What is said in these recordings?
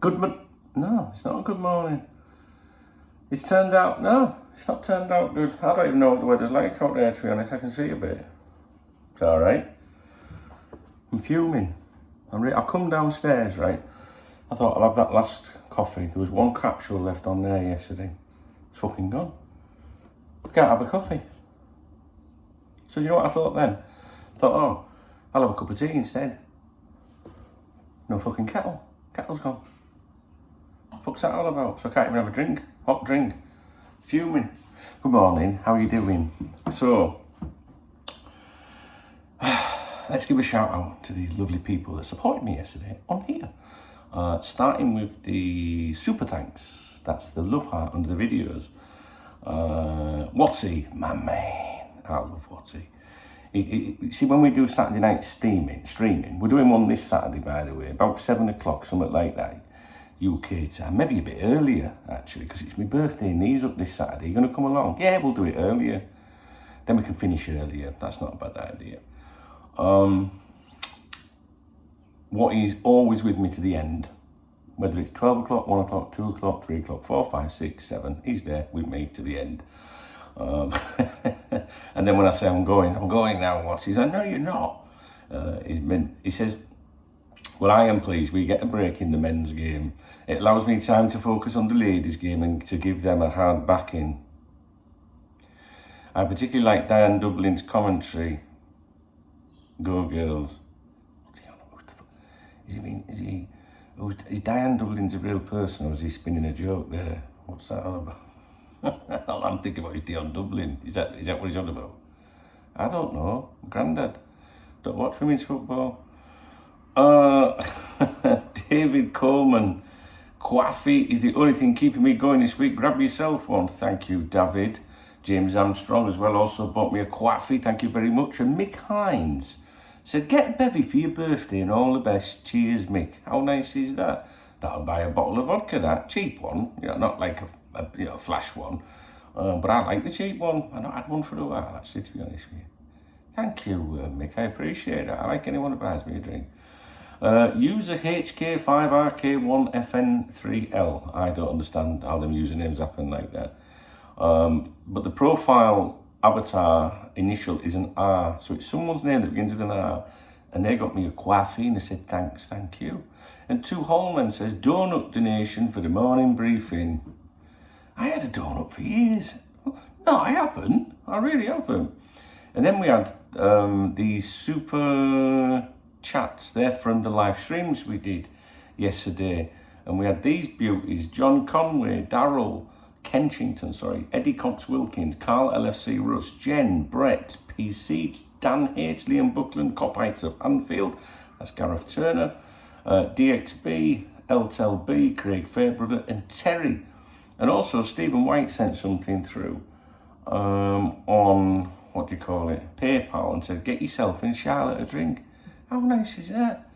No, it's not a good morning. It's turned out, no, it's not turned out good. I don't even know what the weather's like out there, to be honest. I can see a bit. It's alright. I'm fuming. I've come downstairs, right? I thought I'll have that last coffee. There was one capsule left on there yesterday. It's fucking gone. I can't have a coffee. So you know what I thought then? I thought, oh, I'll have a cup of tea instead. No fucking kettle. Kettle's gone. What's that all about? So I can't even have a drink. Hot drink. Fuming. Good morning. How are you doing? So, let's give a shout out to these lovely people that supported me yesterday on here. Starting with the super thanks. That's the love heart under the videos. Watsy, my man. I love Watsy. See, when we do Saturday night streaming, we're doing one this Saturday, by the way, about 7 o'clock, something like that, UK time, maybe a bit earlier, actually, because it's my birthday and he's up this Saturday. You're going to come along? Yeah, we'll do it earlier. Then we can finish earlier. That's not a bad idea. What is always with me to the end, whether it's 12 o'clock, 1 o'clock, 2 o'clock, 3 o'clock, 4, 5, 6, 7, he's there with me to the end. And then when I say I'm going now, what's he said, no, you're not. He says, well, I am pleased we get a break in the men's game. It allows me time to focus on the ladies' game and to give them a hard backing. I particularly like Diane Dublin's commentary. Go girls. What's he on about? Is Diane Dublin's a real person or is he spinning a joke there? What's that all about? All I'm thinking about is Dion Dublin. Is that what he's on about? I don't know. Grandad. Don't watch women's football. David Coleman. Coffee is the only thing keeping me going this week. Grab yourself one. Thank you, David. James Armstrong as well also bought me a coffee. Thank you very much. And Mick Hines said, get a bevy for your birthday and all the best. Cheers, Mick. How nice is that? That'll buy a bottle of vodka, that. Cheap one. Not like a flash one. But I like the cheap one. I've not had one for a while, actually, to be honest with you. Thank you, Mick. I appreciate it. I like anyone who buys me a drink. User HK5RK1FN3L. I don't understand how them usernames happen like that. But the profile avatar initial is an R. So it's someone's name that begins with an R. And they got me a coffee and they said, thanks, thank you. And Two Holman says, donut donation for the morning briefing. I had a donut for years. No, I haven't. I really haven't. And then we had these super chats there from the live streams we did yesterday. And we had these beauties, John Conway, Daryl Kenchington, Eddie Cox Wilkins, Carl LFC Russ, Jen, Brett, PC, Dan H, Liam Buckland, Copites of Anfield, that's Gareth Turner, DXB, LTLB, Craig Fairbrother, and Terry. And also Stephen White sent something through on, PayPal and said, get yourself and Charlotte a drink. How nice is that?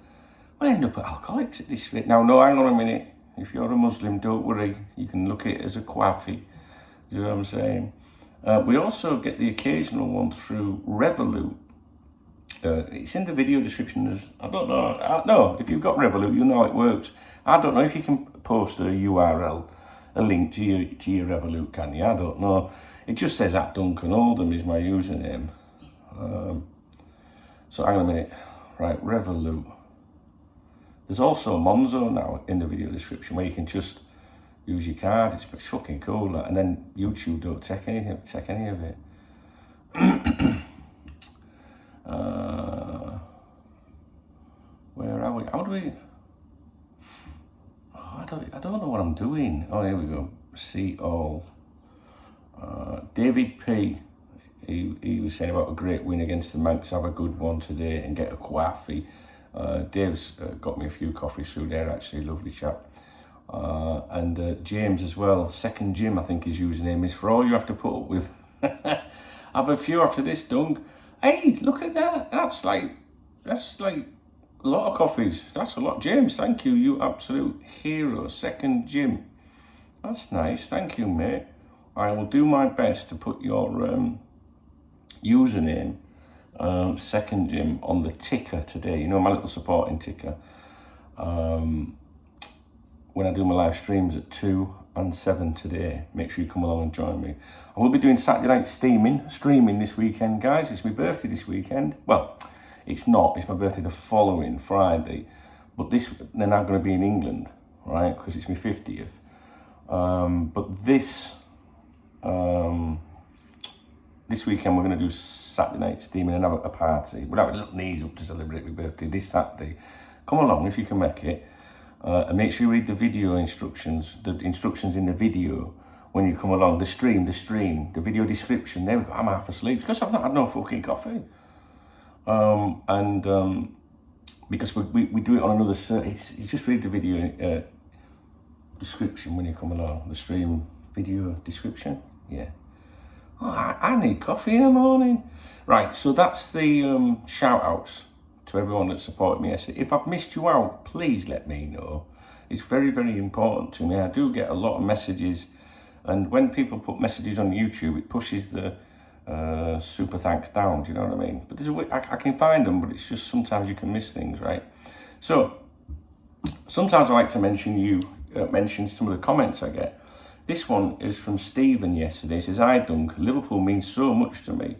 We'll end up at Alcoholics at this rate. Now, no, hang on a minute. If you're a Muslim, don't worry. You can look at it as a coffee. You know what I'm saying? We also get the occasional one through Revolut. It's in the video description. I don't know. No, if you've got Revolut, you know how it works. I don't know if you can post a URL, a link to your Revolut, can you? I don't know. It just says at Duncan Oldham is my username. So hang on a minute. Right, Revolut. There's also Monzo now in the video description where you can just use your card. It's fucking cool. And then YouTube don't take any of it. Where are we? How do we? Oh, I don't know what I'm doing. Oh, here we go. See all. David P. He was saying about a great win against the Manx. Have a good one today and get a coffee. Dave's got me a few coffees through there, actually, lovely chap. And James as well, Second Jim, I think his username is, for all you have to put up with. Have a few after this, Dunk. Hey, look at that. That's like a lot of coffees. That's a lot. James, thank you, you absolute hero. Second Jim. That's nice. Thank you, mate. I will do my best to put your username, Second Jim, on the ticker today. You know, my little supporting ticker. when I do my live streams at 2 and 7 today. Make sure you come along and join me. I will be doing Saturday night streaming this weekend, guys. It's my birthday this weekend. Well, it's not. It's my birthday the following Friday. But they're now going to be in England, right? Because it's my 50th. But this weekend we're going to do Saturday night steaming and have a party. We'll have a little knees up to celebrate my birthday this Saturday. Come along if you can make it. And make sure you read the video instructions, the instructions in the video when you come along. The stream, the video description. There we go. I'm half asleep because I've not had no fucking coffee. Because we do it on another service. You just read the video description when you come along. The stream video description. Yeah. Oh, I need coffee in the morning. Right, so that's the shout outs to everyone that supported me yesterday. If I've missed you out, please let me know. It's very, very important to me. I do get a lot of messages, and when people put messages on YouTube, it pushes the super thanks down, do you know what I mean? But there's a way, I can find them, but it's just sometimes you can miss things, right? So sometimes I like to mention some of the comments I get. This one is from Stephen yesterday. He says, "Hi Dunk, Liverpool means so much to me."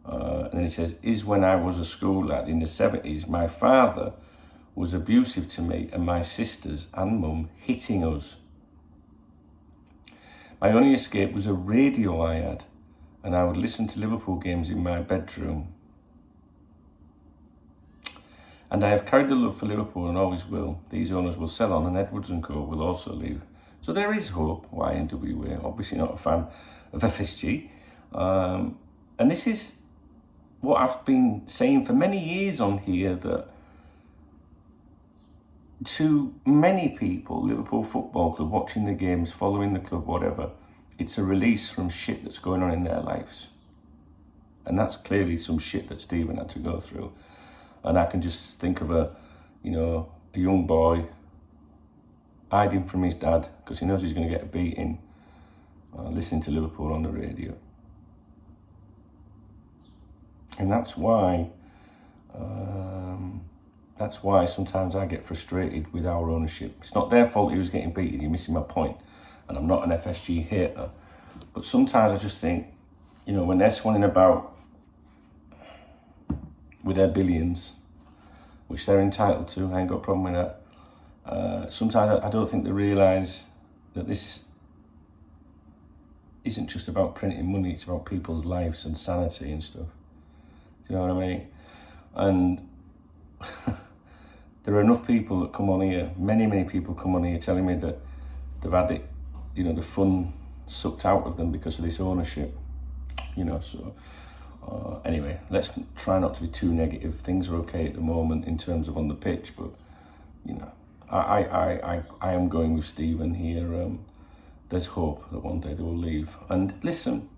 And then he says, "Is when I was a school lad in the 70s, my father was abusive to me and my sisters and mum, hitting us. My only escape was a radio I had, and I would listen to Liverpool games in my bedroom. And I have carried the love for Liverpool and always will. These owners will sell on and Edwards and Co will also leave. So there is hope, YNWA, obviously not a fan of FSG. And this is what I've been saying for many years on here, that to many people, Liverpool Football Club, watching the games, following the club, whatever, it's a release from shit that's going on in their lives. And that's clearly some shit that Stephen had to go through. And I can just think of a young boy hiding from his dad because he knows he's going to get a beating, listening to Liverpool on the radio. And that's why sometimes I get frustrated with our ownership. It's not their fault he was getting beaten, you're missing my point. And I'm not an FSG hater. But sometimes I just think, when they're swanning about with their billions, which they're entitled to, I ain't got a problem with that. Sometimes I don't think they realise that this isn't just about printing money, it's about people's lives and sanity and stuff. Do you know what I mean? And there are enough people that come on here, many people come on here telling me that they've had it, the fun sucked out of them because of this ownership. Anyway, let's try not to be too negative. Things are okay at the moment in terms of on the pitch, but I am going with Stephen here. There's hope that one day they will leave. And listen,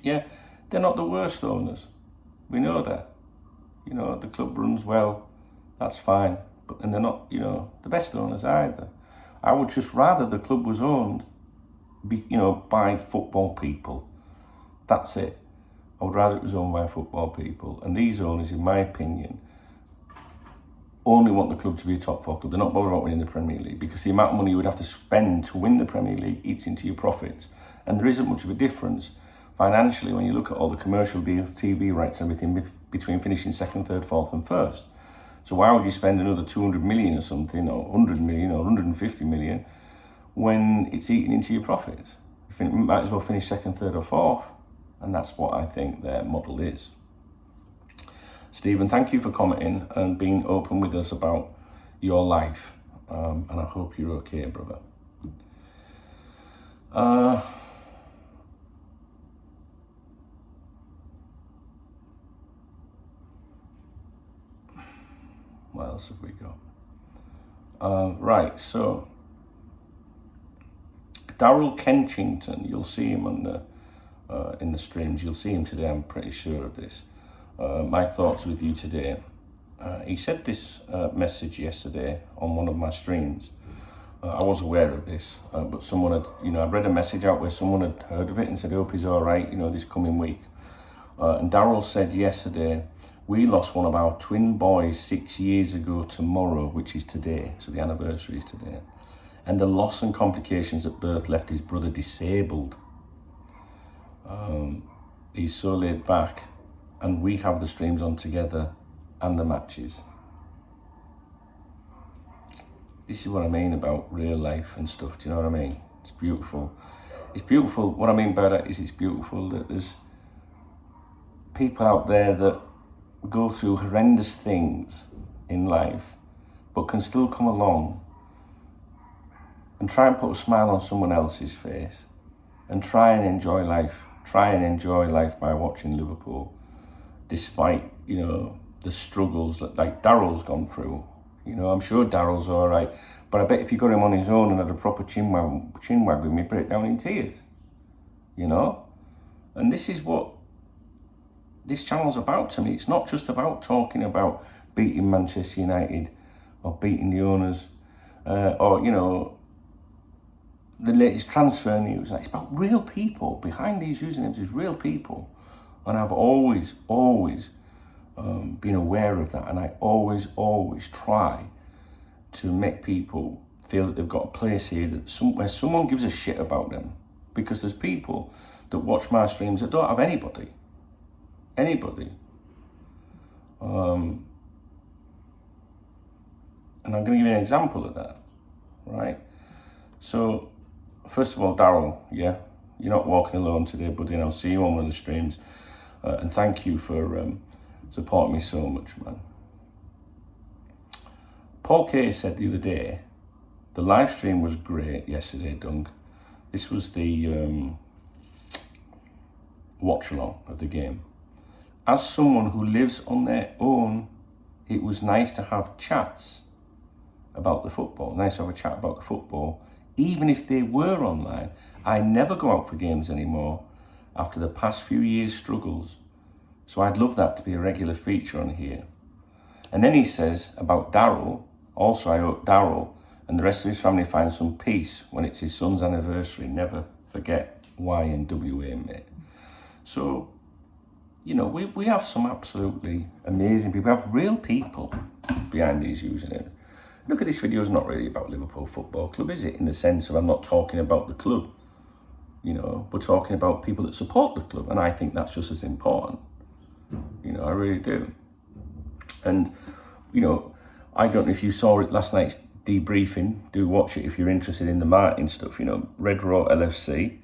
yeah, they're not the worst owners. We know that. The club runs well, that's fine. And they're not, the best owners either. I would just rather the club was owned, by football people. That's it. I would rather it was owned by football people. And these owners, in my opinion, only want the club to be a top four club. They're not bothered about winning the Premier League because the amount of money you would have to spend to win the Premier League eats into your profits. And there isn't much of a difference financially when you look at all the commercial deals, TV rights, everything between finishing second, third, fourth and first. So why would you spend another 200 million or something, or 100 million or 150 million when it's eating into your profits? You might as well finish second, third or fourth. And that's what I think their model is. Stephen, thank you for commenting and being open with us about your life. And I hope you're okay, brother. What else have we got? Right, so Daryl Kenchington, you'll see him on the in the streams. You'll see him today, I'm pretty sure of this. My thoughts with you today. He said this message yesterday on one of my streams. I was aware of this, but someone had, I read a message out where someone had heard of it and said, hope he's all right, this coming week. And Daryl said yesterday, We lost one of our twin boys 6 years ago tomorrow, which is today, so the anniversary is today. And the loss and complications at birth left his brother disabled. He's so laid back, and we have the streams on together and the matches. This is what I mean about real life and stuff, do you know what I mean? It's beautiful. It's beautiful. What I mean by that is it's beautiful that there's people out there that go through horrendous things in life, but can still come along and try and put a smile on someone else's face and try and enjoy life. Try and enjoy life by watching Liverpool, despite, the struggles that like Daryl's gone through. I'm sure Daryl's all right, but I bet if you got him on his own and had a proper chinwag with me, break down in tears. And this is what this channel's about to me. It's not just about talking about beating Manchester United or beating the owners or the latest transfer news. It's about real people. Behind these usernames is real people. And I've always been aware of that. And I always try to make people feel that they've got a place here, where someone gives a shit about them. Because there's people that watch my streams that don't have anybody. And I'm going to give you an example of that, right? So, first of all, Daryl, yeah, you're not walking alone today, buddy, and I'll see you on one of the streams. And thank you for supporting me so much, man. Paul Kay said the other day, the live stream was great yesterday, Dunk. This was the watch-along of the game. As someone who lives on their own, it was nice to have chats about the football. Nice to have a chat about the football, even if they were online. I never go out for games anymore after the past few years' struggles. So I'd love that to be a regular feature on here. And then he says about Daryl, also I hope Daryl and the rest of his family find some peace when it's his son's anniversary. Never forget YNWA, mate. So, we have some absolutely amazing people. We have real people behind these usernames. Look at this video, is not really about Liverpool Football Club, is it? In the sense of I'm not talking about the club, we're talking about people that support the club. And I think that's just as important. I really do. And, I don't know if you saw it last night's debriefing. Do watch it if you're interested in the Martin stuff. Red Raw LFC.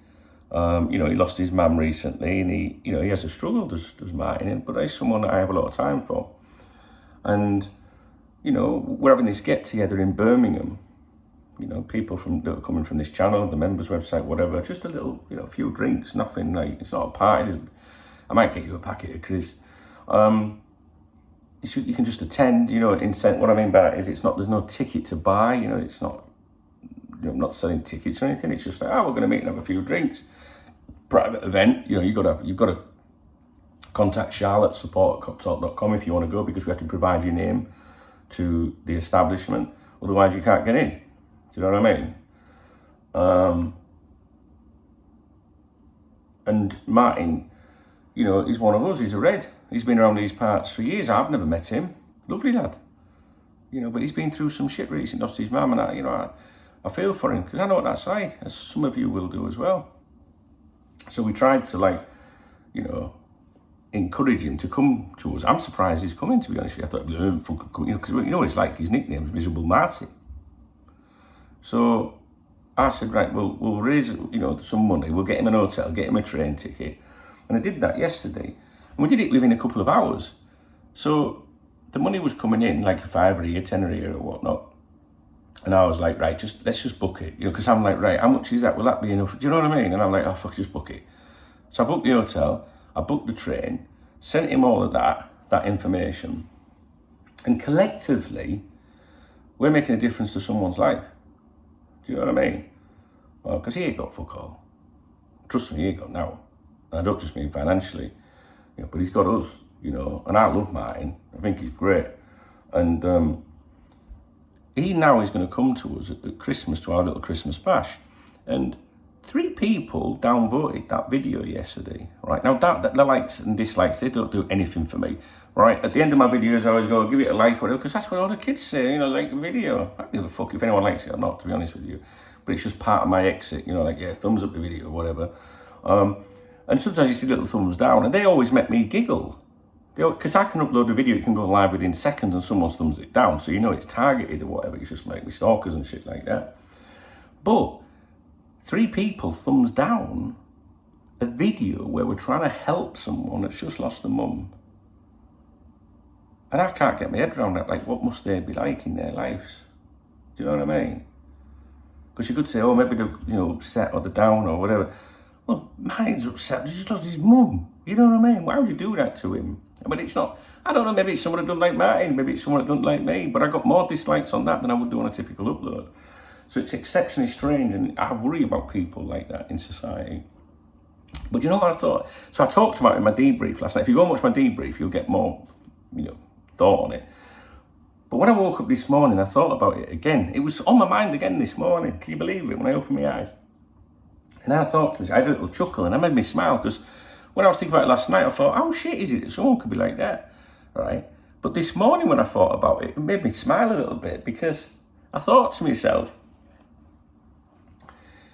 He lost his mum recently, and he has a struggle, does Martin, but he's someone that I have a lot of time for. And, we're having this get together in Birmingham, people that are coming from this channel, the members website, whatever, just a little, a few drinks, nothing like, it's not a party. I might get you a packet of Chris. You can just attend, what I mean by that is there's no ticket to buy, it's not, I'm not selling tickets or anything. It's just like, we're going to meet and have a few drinks. Private event, you've got to contact Charlotte, support@coptalk.com if you want to go, because we have to provide your name to the establishment. Otherwise, you can't get in. Do you know what I mean? And Martin, he's one of us. He's a Red. He's been around these parts for years. I've never met him. Lovely lad. But he's been through some shit recently. Lost his mum, and I feel for him, because I know what that's like, as some of you will do as well. So we tried to, encourage him to come to us. I'm surprised he's coming, to be honest with you. I thought, because what he's like, his nickname is Miserable Martin. So I said, right, we'll raise, some money. We'll get him an hotel, get him a train ticket. And I did that yesterday. And we did it within a couple of hours. So the money was coming in, like a £5 a year, £10 a year or whatnot. And I was like, right, let's just book it. Because I'm like, right, how much is that? Will that be enough? Do you know what I mean? And I'm like, oh, fuck, just book it. So I booked the hotel, I booked the train, sent him all of that information. And collectively, we're making a difference to someone's life. Do you know what I mean? Well, because he ain't got fuck all. Trust me, he ain't got now. And I don't just mean financially, but he's got us, and I love Martin. I think he's great. And he now is going to come to us at Christmas, to our little Christmas bash. And 3 people downvoted that video yesterday, right? Now, the likes and dislikes, they don't do anything for me, right? At the end of my videos, I always go, give it a like, whatever, because that's what all the kids say, you know, like the video. I don't give a fuck if anyone likes it or not, to be honest with you. But it's just part of my exit, you know, like, yeah, thumbs up the video, whatever. And sometimes you see little thumbs down, and they always make me giggle. Because I can upload a video, it can go live within seconds, and someone's thumbs it down, so you know it's targeted or whatever. It's just like me stalkers and shit like that. But 3 people thumbs down a video where we're trying to help someone that's just lost a mum. And I can't get my head around that. Like, what must they be like in their lives? Do you know what I mean? Because you could say, oh, maybe they're, you know, upset or they're down or whatever. Well, mine's upset. He just lost his mum. You know what I mean? Why would you do that to him? But it's not, I don't know, maybe it's someone that doesn't like Martin, maybe it's someone that doesn't like me, but I got more dislikes on that than I would do on a typical upload. So it's exceptionally strange, and I worry about people like that in society. But you know what I thought? So I talked about it in my debrief last night. If you go and watch my debrief, you'll get more, you know, thought on it. But when I woke up this morning, I thought about it again. It was on my mind again this morning. Can you believe it? When I opened my eyes. And I thought to myself, I had a little chuckle, and it made me smile, because when I was thinking about it last night, I thought, how shit is it that someone could be like that, right? But this morning when I thought about it, it made me smile a little bit, because I thought to myself,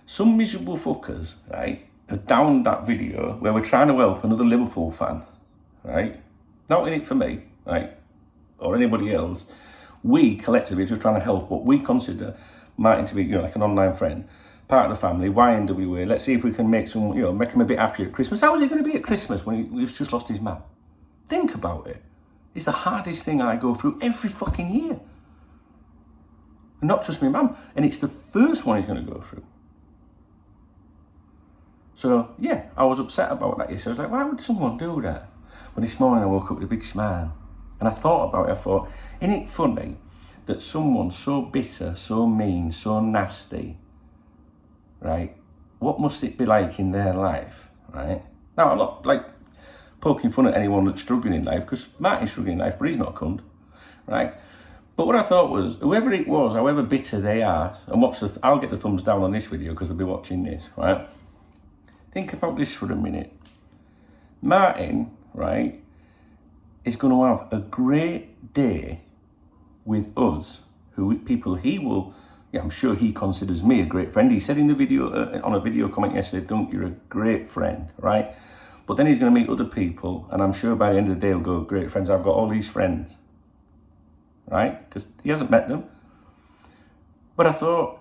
some miserable fuckers, right, have downed that video where we're trying to help another Liverpool fan, right? Not in it for me, right, or anybody else. We collectively are just trying to help what we consider Martin to be, you know, like an online friend, part of the family, YNWA. Let's see if we can make some, you know, make him a bit happier at Christmas. How is he going to be at Christmas when he's just lost his mum? Think about it. It's the hardest thing I go through every fucking year. And not just my mum. And it's the first one he's going to go through. So, yeah, I was upset about that yesterday. I was like, why would someone do that? But this morning I woke up with a big smile. And I thought about it. I thought, isn't it funny that someone so bitter, so mean, so nasty, right? What must it be like in their life, right? Now, I'm not, like, poking fun at anyone that's struggling in life, because Martin's struggling in life, but he's not a cunt, right? But what I thought was, whoever it was, however bitter they are, and I'll get the thumbs down on this video because they'll be watching this, right? Think about this for a minute. Martin, right, is going to have a great day with us, people he will, yeah, I'm sure he considers me a great friend. He said in the video, on a video comment yesterday, Dunk, you're a great friend, right? But then he's going to meet other people, and I'm sure by the end of the day he'll go, great friends, I've got all these friends, right? Because he hasn't met them. But I thought,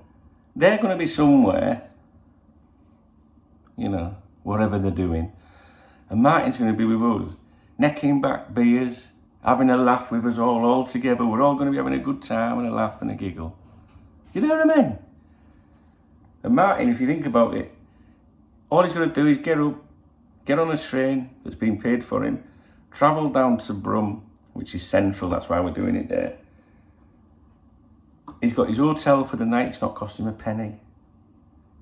they're going to be somewhere, you know, whatever they're doing, and Martin's going to be with us, necking back beers, having a laugh with us all together. We're all going to be having a good time and a laugh and a giggle. Do you know what I mean? And Martin, if you think about it, all he's going to do is get up, get on a train that's been paid for him, travel down to Brum, which is central, that's why we're doing it there. He's got his hotel for the night, it's not costing him a penny.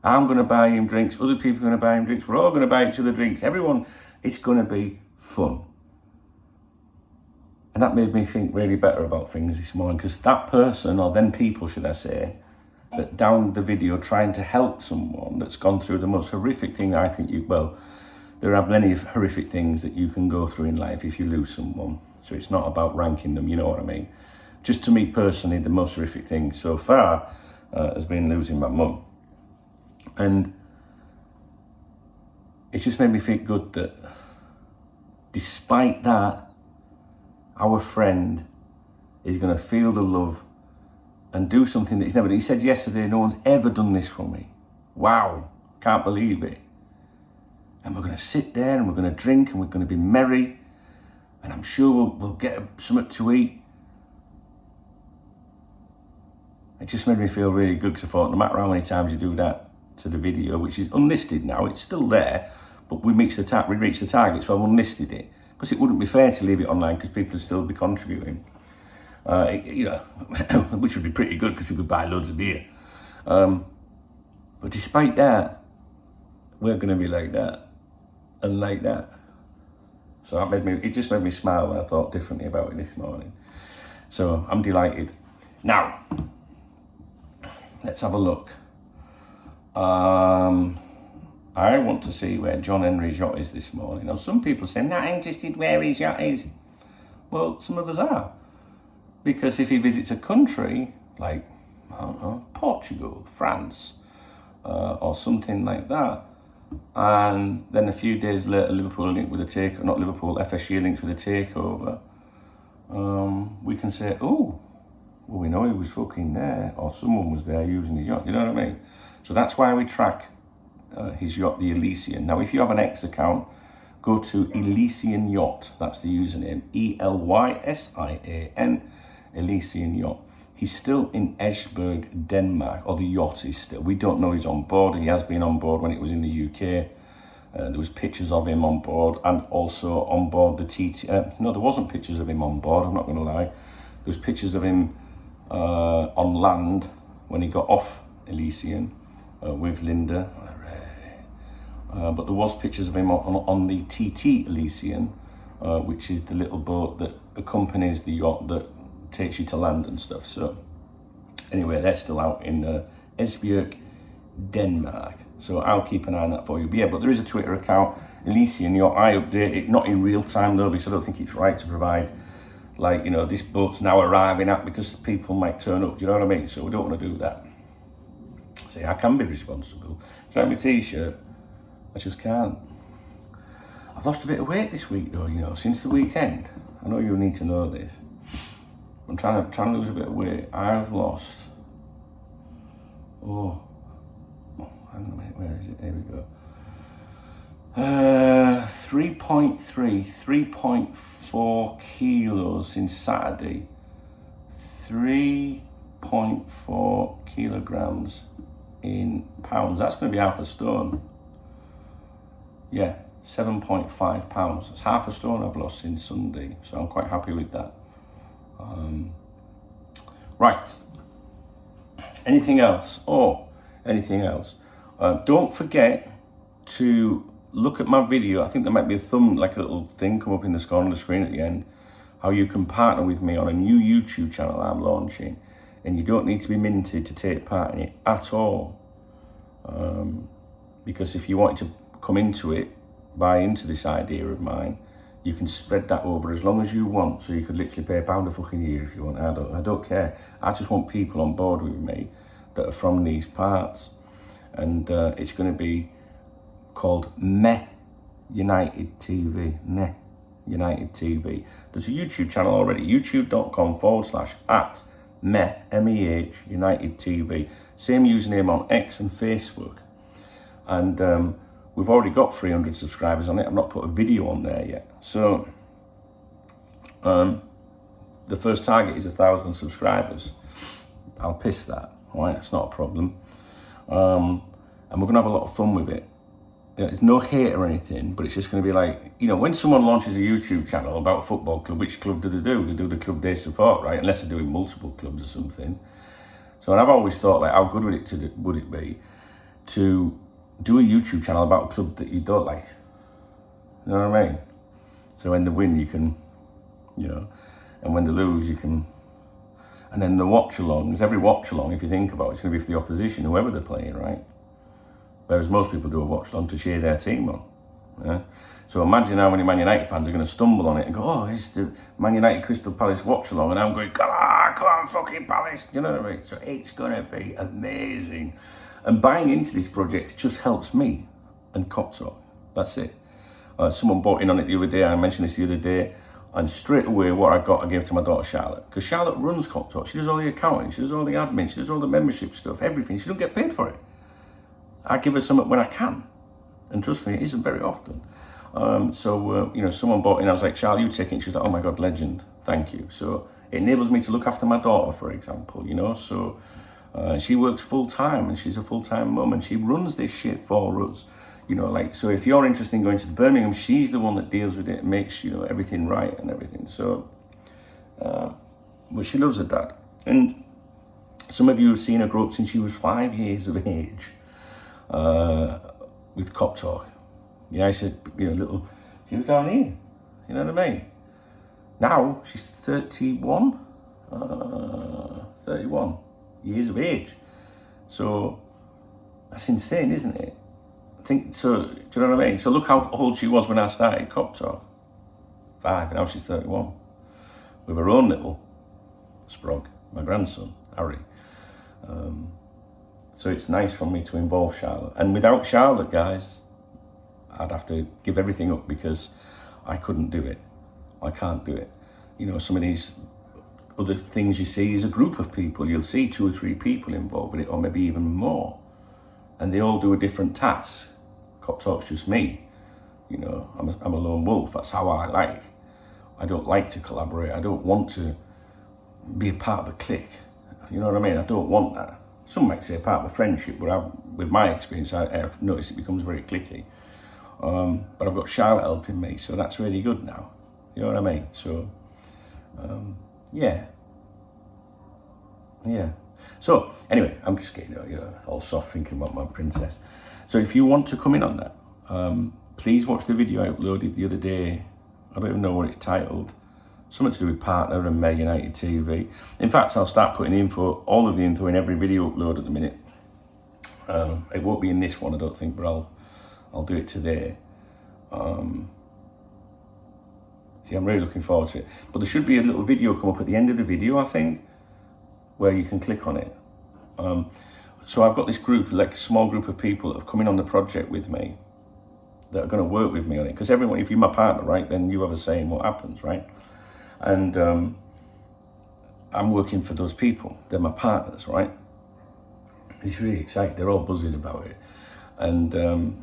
I'm going to buy him drinks, other people are going to buy him drinks, we're all going to buy each other drinks, everyone, it's going to be fun. And that made me think really better about things this morning, because that person, or them people should I say, that downed the video trying to help someone that's gone through the most horrific thing I think there are plenty of horrific things that you can go through in life if you lose someone. So it's not about ranking them, you know what I mean? Just to me personally, the most horrific thing so far has been losing my mum. And it's just made me feel good that despite that, our friend is going to feel the love and do something that he's never done. He said yesterday, no one's ever done this for me. Wow, can't believe it. And we're going to sit there and we're going to drink and we're going to be merry. And I'm sure we'll get something to eat. It just made me feel really good, because I thought no matter how many times you do that to the video, which is unlisted now, it's still there, but we reached the target, so I've unlisted it. Because it wouldn't be fair to leave it online, because people would still be contributing. You know, which would be pretty good, because we could buy loads of beer. But despite that, we're going to be like that and like that. So it just made me smile when I thought differently about it this morning. So I'm delighted. Now, let's have a look. I want to see where John Henry's yacht is this morning. Now, some people say, not interested where his yacht is. Well, some of us are. Because if he visits a country like, I don't know, Portugal, France, or something like that, and then a few days later Liverpool linked with a takeover, not Liverpool, FSU linked with a takeover, we can say, oh, well, we know he was fucking there, or someone was there using his yacht, you know what I mean? So that's why we track his yacht, the Elysian. Now, if you have an X account, go to Elysian Yacht, that's the username, Elysian, Elysian Yacht. He's still in Esbjerg, Denmark, or the yacht is still. We don't know he's on board. He has been on board when it was in the UK. There was pictures of him on board, and also on board the TT. No, there wasn't pictures of him on board, I'm not going to lie. There was pictures of him on land when he got off Elysian with Linda. But there was pictures of him on the TT Elysian, which is the little boat that accompanies the yacht that takes you to land and stuff. So anyway, they're still out in Esbjerg, Denmark. So I'll keep an eye on that for you. But yeah, but there is a Twitter account, Elysian Yacht. I update it, not in real time though, because I don't think it's right to provide, like, you know, this boat's now arriving at, because people might turn up, do you know what I mean? So we don't want to do that. See, I can be responsible. Do you like my t-shirt? I just can't. I've lost a bit of weight this week though, you know, since the weekend. I know you'll need to know this. I'm trying to lose a bit of weight. I've lost, hang on a minute, where is it? There we go. 3.4 kilos since Saturday. 3.4 kilograms in pounds. That's going to be half a stone. Yeah, 7.5 pounds. That's half a stone I've lost since Sunday. So I'm quite happy with that. Right. Anything else? Anything else? Don't forget to look at my video. I think there might be a like a little thing come up in the corner of the screen at the end, how you can partner with me on a new YouTube channel I'm launching, and you don't need to be minted to take part in it at all. Because if you wanted to come into it, buy into this idea of mine, you can spread that over as long as you want. So you could literally pay £1 a fucking year if you want. I don't care. I just want people on board with me that are from these parts. And it's going to be called Meh United TV. Meh United TV. There's a YouTube channel already, youtube.com/@Meh, MEH, United TV. Same username on X and Facebook. And we've already got 300 subscribers on it. I've not put a video on there yet. So the first target is 1,000 subscribers. I'll piss that, all right? That's not a problem. And we're gonna have a lot of fun with it. You know, it's no hate or anything, but it's just gonna be like, you know, when someone launches a YouTube channel about a football club, which club do? They do the club they support, right? Unless they're doing multiple clubs or something. So, and I've always thought, like, how good would it be to do a YouTube channel about a club that you don't like? You know what I mean? So when they win, you can, you know, and when they lose, you can. And then the watch-alongs, every watch-along, if you think about it, it's going to be for the opposition, whoever they're playing, right? Whereas most people do a watch-along to cheer their team on. Yeah? So imagine how many Man United fans are going to stumble on it and go, oh, it's the Man United Crystal Palace watch-along, and I'm going, come on, fucking Palace. You know what I mean? So it's going to be amazing. And buying into this project just helps me and Cop Talk. That's it. Someone bought in on it the other day. I mentioned this the other day. And straight away, what I gave to my daughter, Charlotte. Because Charlotte runs Cop Talk. She does all the accounting. She does all the admin. She does all the membership stuff, everything. She don't get paid for it. I give her something when I can. And trust me, it isn't very often. You know, someone bought in. I was like, Charlotte, you take it. She's like, oh my God, legend. Thank you. So it enables me to look after my daughter, for example, you know. So she works full time and she's a full-time mum and she runs this shit for us. You know, like, so if you're interested in going to Birmingham, she's the one that deals with it and makes, you know, everything right and everything. So, but she loves her dad. And some of you have seen her grow up since she was 5 years of age with Cop Talk. Yeah, I said, you know, she was down here. You know what I mean? Now she's 31 years of age. So that's insane, isn't it? I think so. Do you know what I mean? So look how old she was when I started Cop Talk. 5, and now she's 31. With her own little sprog, my grandson, Harry. So it's nice for me to involve Charlotte. And without Charlotte, guys, I'd have to give everything up because I couldn't do it. I can't do it. You know, some of these other things you see is a group of people. You'll see 2 or 3 people involved with it, or maybe even more. And they all do a different task. Cop Talk's just me. You know, I'm a lone wolf. That's how I like. I don't like to collaborate. I don't want to be a part of a clique. You know what I mean? I don't want that. Some might say part of a friendship, but with my experience, I've noticed it becomes very cliquey. But I've got Charlotte helping me, so that's really good now. You know what I mean? So, yeah. So, anyway, I'm just getting, all soft thinking about my princess. So if you want to come in on that, please watch the video I uploaded the other day. I don't even know what it's titled. Something to do with Partner and Me United TV. In fact, I'll start putting all of the info in every video upload at the minute. It won't be in this one, I don't think, but I'll do it today. See, I'm really looking forward to it. But there should be a little video come up at the end of the video, I think, where you can click on it. So I've got this group, like a small group of people that have come in on the project with me, that are going to work with me on it. Because everyone, if you're my partner, right, then you have a say in what happens, right? And I'm working for those people. They're my partners, right? It's really exciting. They're all buzzing about it. And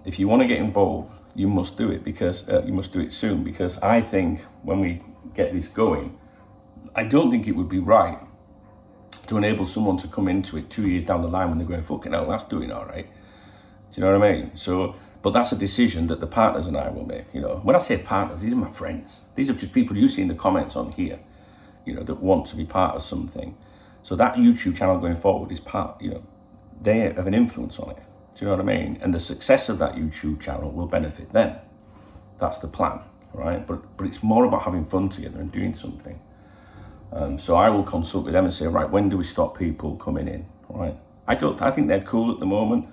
if you want to get involved, you must do it, because you must do it soon. Because I think when we get this going, I don't think it would be right to enable someone to come into it 2 years down the line when they're going, fucking hell, that's doing all right. Do you know what I mean? So, but that's a decision that the partners and I will make. You know, when I say partners, these are my friends. These are just people you see in the comments on here, you know, that want to be part of something. So that YouTube channel going forward is part, you know, they have an influence on it. Do you know what I mean? And the success of that YouTube channel will benefit them. That's the plan, right? But it's more about having fun together and doing something. So I will consult with them and say, right, when do we stop people coming in, right? I think they're cool at the moment,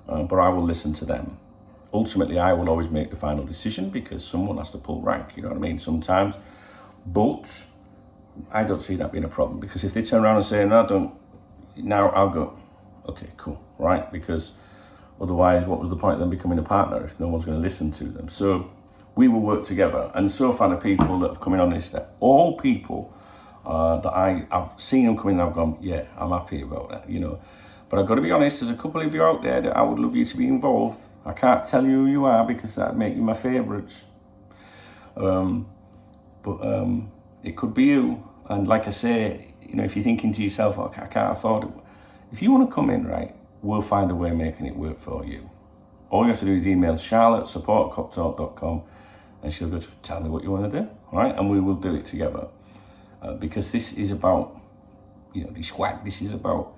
but I will listen to them. Ultimately, I will always make the final decision because someone has to pull rank, you know what I mean, sometimes. But I don't see that being a problem, because if they turn around and say, no, now I'll go, okay, cool, right? Because otherwise, what was the point of them becoming a partner if no one's going to listen to them? So we will work together. And so far, the people that have come in on this, they're all people that I've seen them come in and I've gone, yeah, I'm happy about that, you know. But I've got to be honest, there's a couple of you out there that I would love you to be involved. I can't tell you who you are because that'd make you my favourites. But it could be you. And like I say, you know, if you're thinking to yourself, oh, I can't afford it. If you want to come in, right, we'll find a way of making it work for you. All you have to do is email Charlotte@support@coptalk.com and she'll go to tell me what you want to do, all right? And we will do it together. Because this is about, you know, this is about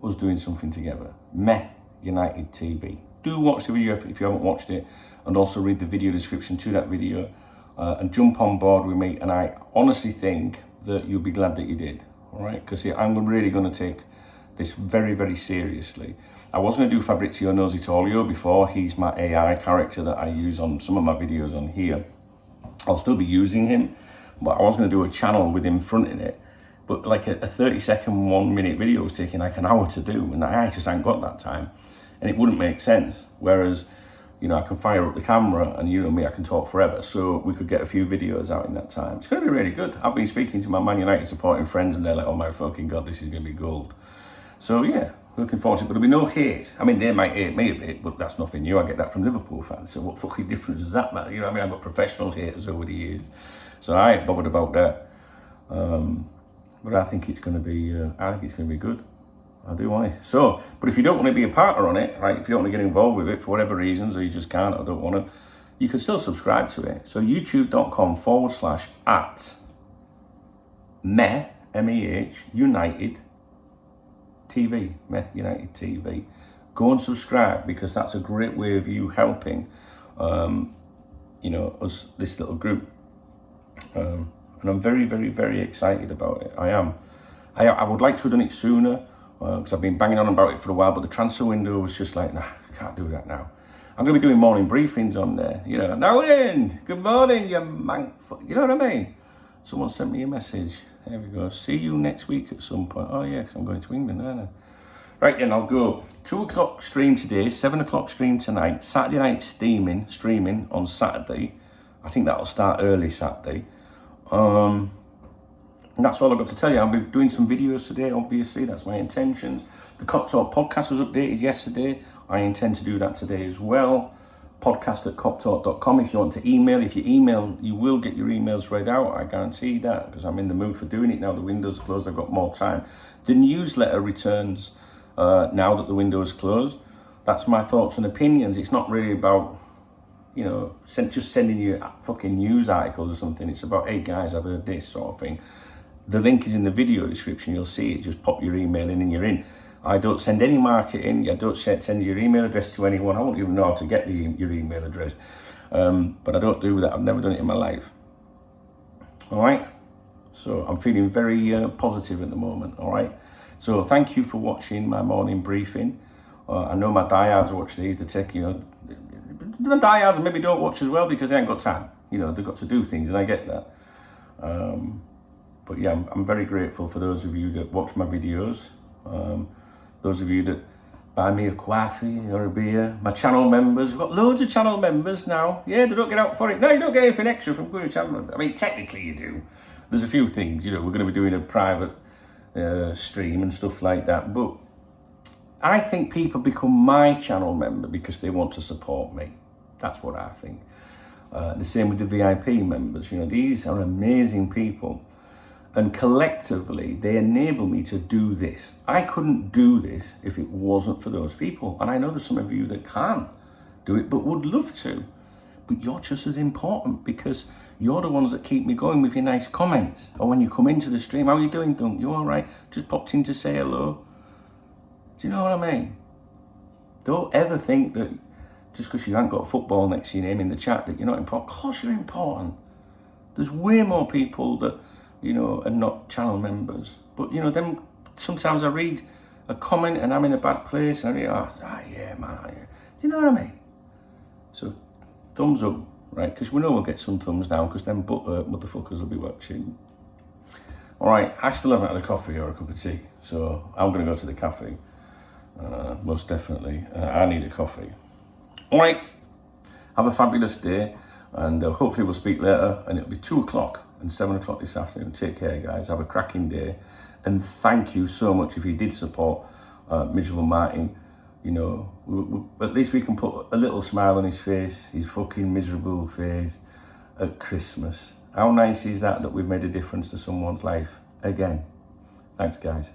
us doing something together. Me United TV. Do watch the video if you haven't watched it, and also read the video description to that video, and jump on board with me. And I honestly think that you'll be glad that you did, all right? Because I'm really going to take this very, very seriously. I was going to do Fabrizio Nositolio before. He's my AI character that I use on some of my videos on here. I'll still be using him, but I was going to do a channel with him fronting it. But like a 30-second, 1-minute video was taking like an hour to do, and I just ain't got that time. And it wouldn't make sense. Whereas, you know, I can fire up the camera and, you know me, I can talk forever. So we could get a few videos out in that time. It's going to be really good. I've been speaking to my Man United supporting friends and they're like, oh my fucking God, this is going to be gold. So yeah, looking forward to it. But there'll be no hate. I mean, they might hate me a bit, but that's nothing new. I get that from Liverpool fans. So what fucking difference does that matter? You know what I mean? I've got professional haters over the years. So I ain't bothered about that. But I think it's going to be good. I do want it. So, but if you don't want to be a partner on it, right, if you don't want to get involved with it for whatever reasons, or you just can't or don't want to, you can still subscribe to it. So youtube.com/@MEH, M-E-H, United TV, MEH United TV. Go and subscribe, because that's a great way of you helping, you know, us, this little group. And I'm very, very, very excited about it. I am. I would like to have done it sooner, because I've been banging on about it for a while, but the transfer window was just like, nah, I can't do that now. I'm going to be doing morning briefings on there. You know, now then, good morning, you mank. You know what I mean? Someone sent me a message. There we go. See you next week at some point. Oh yeah, because I'm going to England, aren't I? Right then, I'll go. 2 o'clock stream today, 7 o'clock stream tonight, Saturday night streaming on Saturday. I think that'll start early Saturday. And that's all I've got to tell you. I'll be doing some videos today, obviously. That's my intentions. The Cop Talk podcast was updated yesterday. I intend to do that today as well. podcast@coptalk.com if you want to email. If you email, you will get your emails read out. I guarantee that, because I'm in the mood for doing it now. The window's closed. I've got more time. The newsletter returns now that the window is closed. That's my thoughts and opinions. It's not really about, you know, just sending you fucking news articles or something. It's about, hey guys, I've heard this sort of thing. The link is in the video description. You'll see it. Just pop your email in and you're in. I don't send any marketing. I don't send your email address to anyone. I won't even know how to get your email address. But I don't do that. I've never done it in my life. All right. So I'm feeling very positive at the moment. All right. So thank you for watching my morning briefing. I know my diehards watch these. They take, you know, the diehards maybe don't watch as well because they ain't got time. You know, they've got to do things, and I get that. But yeah, I'm very grateful for those of you that watch my videos. Those of you that buy me a coffee or a beer. My channel members. We've got loads of channel members now. Yeah, they don't get out for it. No, you don't get anything extra from going to channel. I mean, technically you do. There's a few things, you know, we're going to be doing a private stream and stuff like that. But I think people become my channel member because they want to support me. That's what I think. The same with the VIP members. You know, these are amazing people. And collectively, they enable me to do this. I couldn't do this if it wasn't for those people. And I know there's some of you that can't do it, but would love to. But you're just as important because you're the ones that keep me going with your nice comments. Or when you come into the stream, how are you doing, Dunk? You all right? Just popped in to say hello. Do you know what I mean? Don't ever think that just because you haven't got football next to your name in the chat that you're not important. Of course you're important. There's way more people that, you know, are not channel members. But, you know, them sometimes I read a comment and I'm in a bad place and I read, yeah, man. Yeah. Do you know what I mean? So, thumbs up, right? Because we know we'll get some thumbs down because them motherfuckers will be watching. All right, I still haven't had a coffee or a cup of tea, so I'm going to go to the cafe. Most definitely. I need a coffee. All right, have a fabulous day and hopefully we'll speak later and it'll be 2 o'clock and 7 o'clock this afternoon. Take care, guys. Have a cracking day. And thank you so much if you did support Miserable Martin. You know, at least we can put a little smile on his face, his fucking miserable face at Christmas. How nice is that we've made a difference to someone's life again? Thanks, guys.